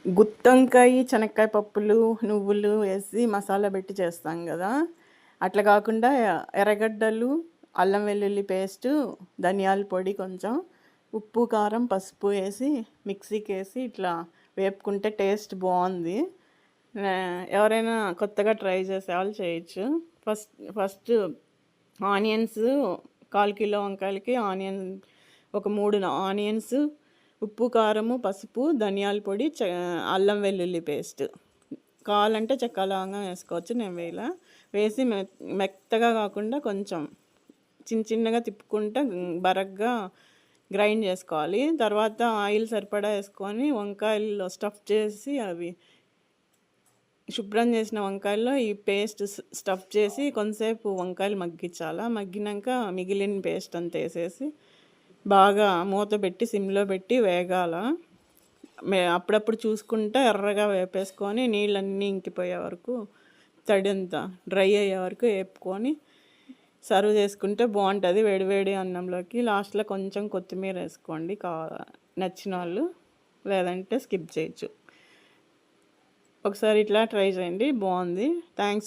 గుత్తొంకాయ, చెనక్కాయ పప్పులు, నువ్వులు వేసి మసాలా పెట్టి చేస్తాం కదా! అట్లా కాకుండా ఎర్రగడ్డలు, అల్లం వెల్లుల్లి పేస్టు, ధనియాల పొడి కొంచెం, ఉప్పు, కారం, పసుపు వేసి మిక్సీకేసి ఇట్లా వేపుకుంటే టేస్ట్ బాగుంది. ఎవరైనా కొత్తగా ట్రై చేసేవాళ్ళు చేయొచ్చు. ఫస్ట్ ఆనియన్స్ 1/4 కిలో వంకాయలకి ఒక 3 ఆనియన్స్, ఉప్పు, కారము, పసుపు, ధనియాల పొడి, అల్లం వెల్లుల్లి పేస్ట్. కావాలంటే చెక్క లవంగం వేసుకోవచ్చు, నేను వేసి మెత్తగా కాకుండా కొంచెం చిన్నగా తిప్పుకుంటా బరగ్గా గ్రైండ్ చేసుకోవాలి. తర్వాత ఆయిల్ సరిపడా వేసుకొని వంకాయల్లో స్టఫ్ చేసి అవి శుభ్రం చేసిన వంకాయల్లో ఈ పేస్ట్ స్టఫ్ చేసి కొంతసేపు వంకాయలు మగ్గించాలా. మగ్గినాక మిగిలిన పేస్ట్ అంతా వేసేసి బాగా మూత పెట్టి సిమ్లో పెట్టి వేగాల. అప్పుడప్పుడు చూసుకుంటా ఎర్రగా వేపేసుకొని నీళ్ళన్నీ ఇంకిపోయే వరకు తడి అంతా డ్రై అయ్యే వరకు వేపుకొని సర్వ్ చేసుకుంటే బాగుంటుంది వేడివేడి అన్నంలోకి. లాస్ట్లో కొంచెం కొత్తిమీర వేసుకోండి నచ్చిన వాళ్ళు, లేదంటే స్కిప్ చేయొచ్చు. ఒకసారి ఇట్లా ట్రై చేయండి, బాగుంది. థ్యాంక్స్.